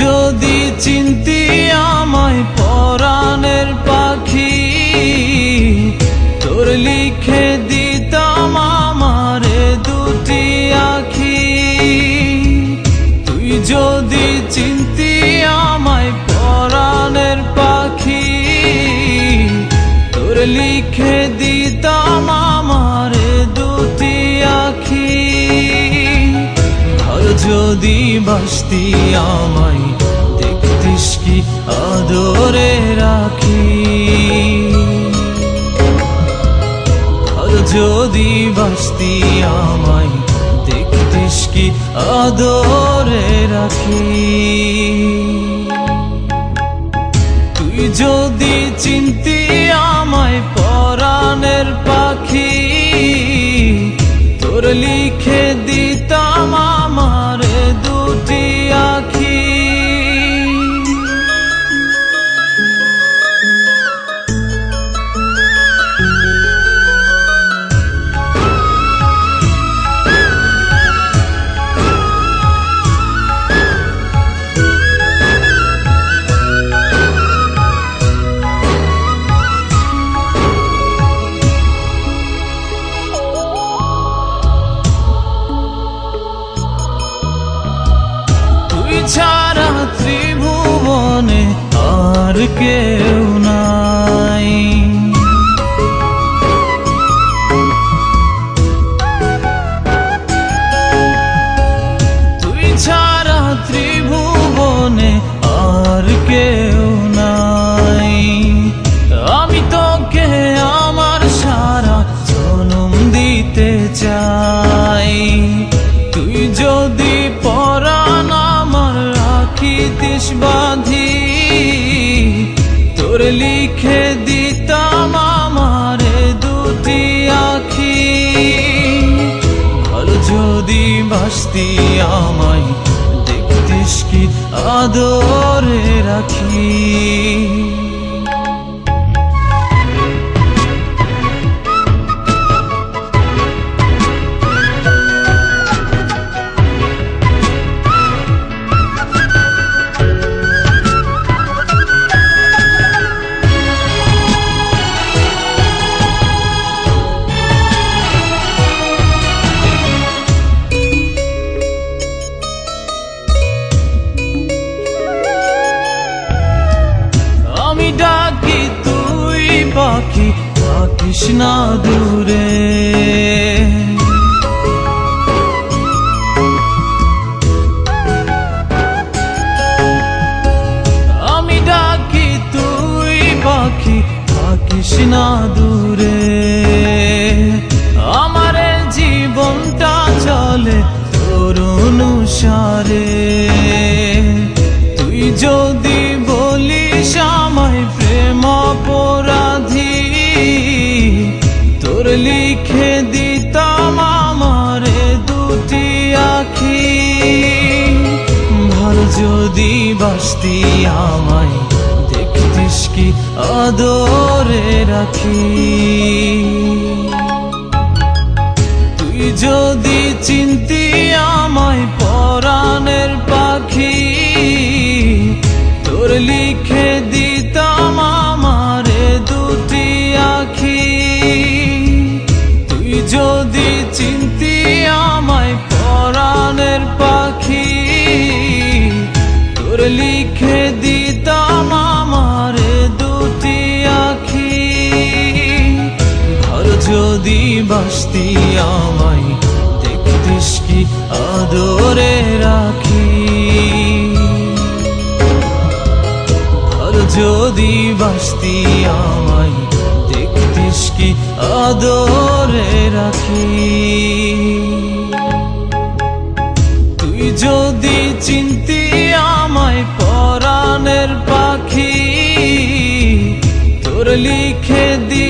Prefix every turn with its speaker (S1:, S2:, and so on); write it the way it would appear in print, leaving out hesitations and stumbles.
S1: যদি চিনতি আমায় পরাণের পাখি, তোর লিখে দিতাম আমারে দুটি আখি। তুই যদি চিনতি আমায় পরাণের পাখি, তোর লিখে দিতাম আমারে দুটি আখি। আর যদি বাসতি আমায় দেখতিস কি আদরে রাখি। আর যদি বাসতি আমায় দেখতিস কি আদরে রাখি। তুই যদি চিনতি আমায় পরাণের পাখি, তোর লিখে দিতাম আমারে দুটি আখি। ছাড়া ত্রিভুবনে আর কেউ নাই। তুই ছাড়া ত্রিভুবনে আর কেউ নাই। আমি তোকে আমার সারা জনম দিতে চাই। তুই যদি পরাণ রাখিতিস বাঁধি, তোর লিখে দিতাম আমারে দুটি আখি। ভালো যদি বাসতি আমায় দেখতিস কি আদরে রাখি। ডাকি তুই পাখি থাকিস না দূরে। আমি ডাকি তুই পাখি থাকিস না দূরে। আমার জীবনটা চলে তোর অনুসারে। তুই যদি বলিস আমায় প্রেম অপরাধী, তোর লিখে দিতাম আমারে দুটি আখি। ভালো যদি বাসতি আমায় দেখতিস কি আদরে রাখি। তুই যদি চিনতি আমায় পরাণের পাখি, তোর লিখে দিতাম আমারে দুটি আখি। তুই যদি চিনতি আমায় পরাণের পাখি, তোর লিখে দিতাম আমারে দুটি আখি। আর যদি বাসতি আমায় দেখতিস কি আদরে রাখি। যদি বাসতি আমায় দেখতিস কি আদরে রাখি। তুই যদি চিনতি আমায় পরাণের পাখি, তোর লিখে দি